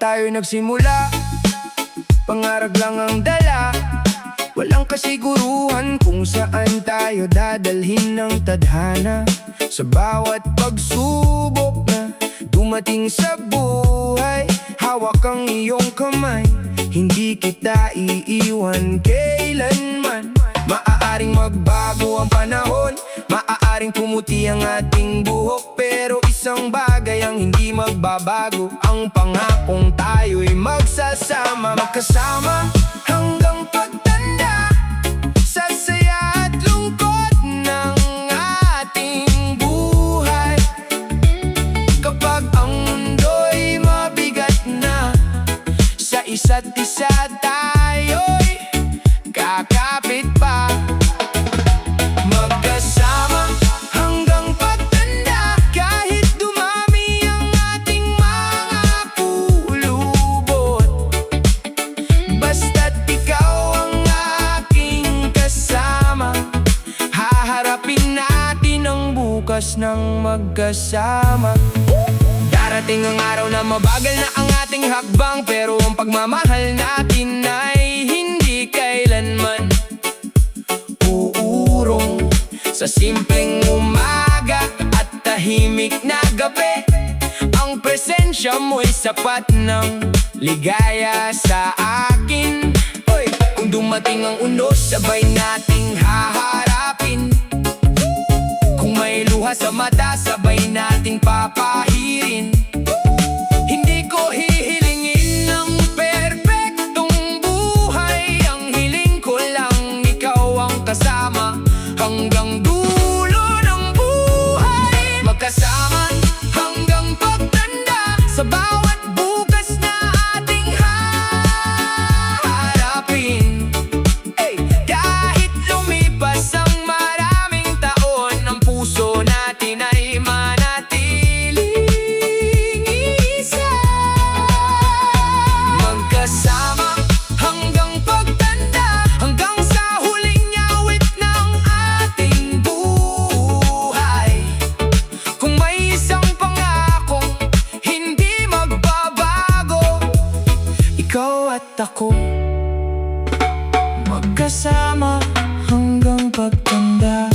tayo'y nagsimula, pangarap lang ang dala. Walang kasiguruhan kung saan tayo dadalhin ng tadhana. Sa bawat pagsubok na dumating sa buhay, hawak ang iyong kamay, hindi kita iiwan kailanman. Maaaring magbago ang panahon, maaaring pumuti ang ating buhok, pero isang bagay ang hindi magbabago, ang pangakong tayo'y magsasama. Magkasama hanggang pagtanda, sa saya at lungkot ng ating buhay. Kapag ang mundo'y mabigat na, sa isa't isa tayo'y kakapit pa. Magkasama hanggang pagtanda, kahit dumami ang ating mga kulubot. Basta't ikaw ang aking kasama, haharapin natin ang bukas ng magkasama. Darating ang araw na mabagal na ang ating hakbang, pero ang pagmamahal natin ay hindi kailanman uurong. Sa simpleng umaga at tahimik na gabi, ang presensya mo'y sapat ng ligaya sa akin. Oy, kung dumating ang unos, sabay nating haharapin. Kung may luha sa mata, sabay nating papahirin. Hindi ko hihilingin ng perpektong buhay, ang hiling ko lang ikaw ang kasama hanggang dulo ng buhay. Magkasama hanggang pagtanda, sa bawat bukas na ating haharapin. Kahit lumipas ang maraming taon, ang puso natin ay manatiling isa. Magkasama hanggang pagtanda, hanggang sa huling nyawit ng ating buhay. Kung may isang pangakong hindi magbabago, ikaw at ako, magkasama hanggang pagtanda.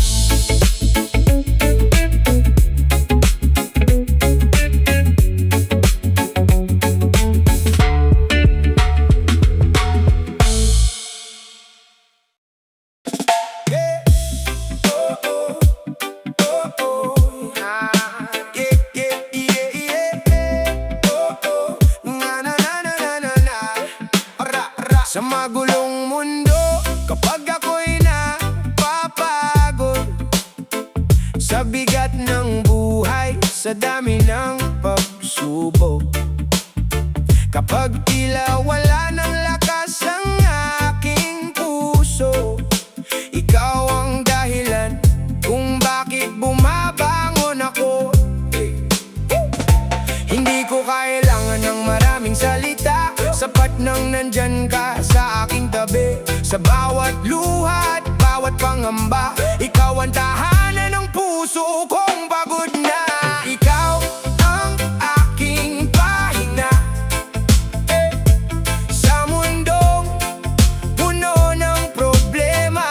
Sa magulong mundo, kapag ako'y napapagod, sa bigat ng buhay, sa dami ng pagsubok, kapag tila wala ng lakas ang aking puso, ikaw ang dahilan kung bakit bumabangon ako. Hindi ko kailangan ng maraming salita, sapat nang nandyan ka sa aking tabi. Sa bawat luha at bawat pangamba, ikaw ang tahanan ng puso kong pagod na. Ikaw ang aking pahinga, sa mundong puno ng problema.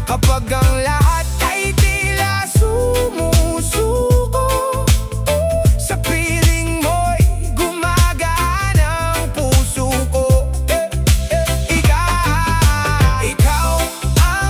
Kapag ang lahat ay tila sumusuko, sa piling mo'y gumagaan ang puso ko. Ikaw ang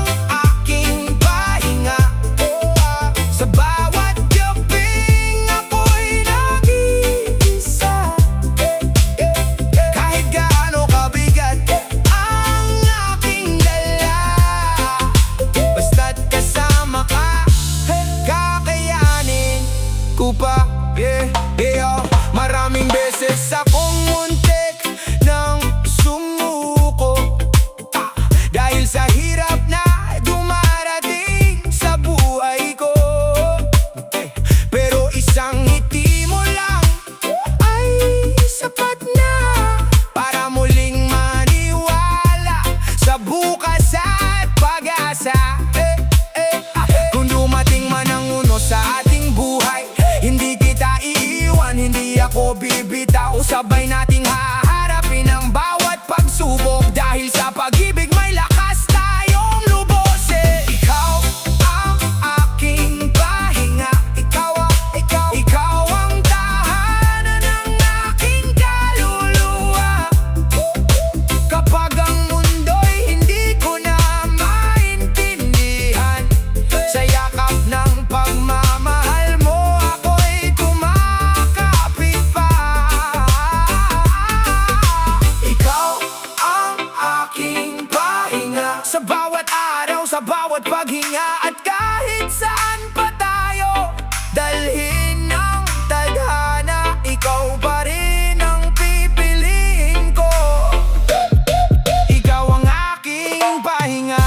bawat paghinga at kahit saan pa tayo dalhin ng tadhana, ikaw pa rin ang pipiliin ko. Ikaw ang aking pahinga.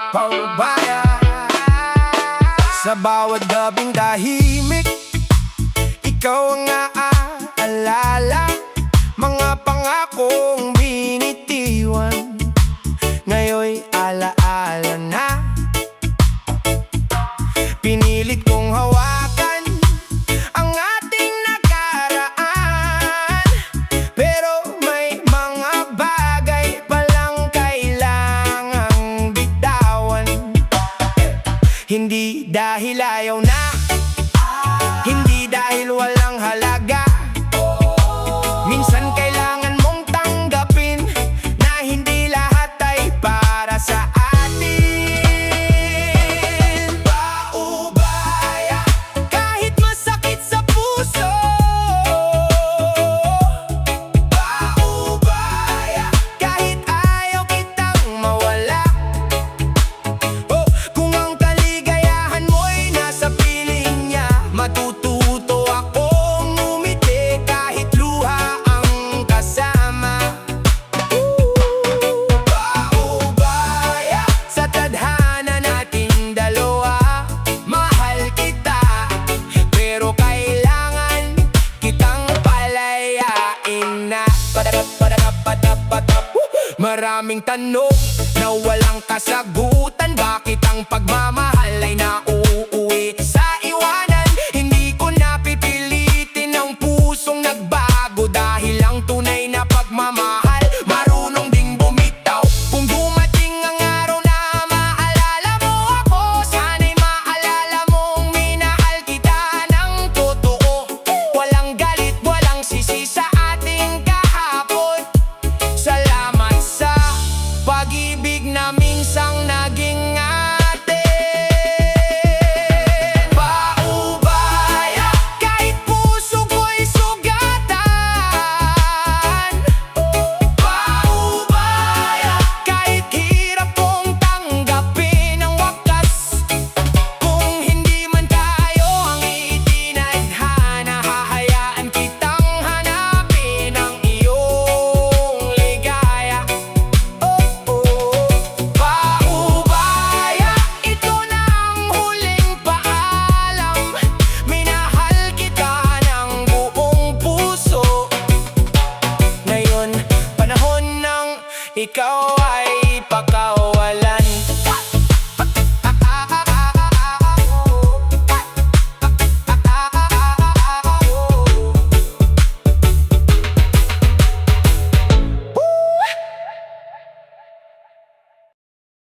Paubaya. Sa bawat gabing tahimik, ikaw ang naaalala. Mga pangakong binitiwan, ngayon'y alaala na. Pinilit kong hawakan ang ating nakaraan, pero may mga bagay palang kailangang bitawan. Hindi dahil ayaw na, hindi dahil walang halaga. Minsan kailangan mong tanggapin na hindi lahat ay para sa atin. Paubaya, kahit masakit sa puso. Paubaya, kahit ayaw kitang mawala. Kung ang kaligayahan mo'y nasa piling niya, matututo akong umiti kahit luha ang kasama. Paubaya, sa tadhana nating dalawa, mahal kita, pero kailangan kitang palayain na. Maraming tanong na walang kasagutan. Bakit ang pagmamahal ay nauuwi sa iwanan? Hindi ko napipilitin ang pusong nagbago, dahil ang tunay na pagmamahal marunong ding bumitaw. Kung dumating ang araw na maalala mo ako, sana'y maalala mong minahal kita ng totoo. Walang galit, walang sisi sa ating kahapon. Salamat sa pag-ibig na minsang naging atin. Paubaya, kahit puso ko'y sugatan. Paubaya, kahit hirap kong tanggapin ang wakas. Kung hindi man tayo ang itinadhana, hahayaan kitang hanapin ang iyong ligaya. Paubaya, ito na ang huling paalam. Minahal kita ng buong puso. Ngayon, panahon ng ikaw ay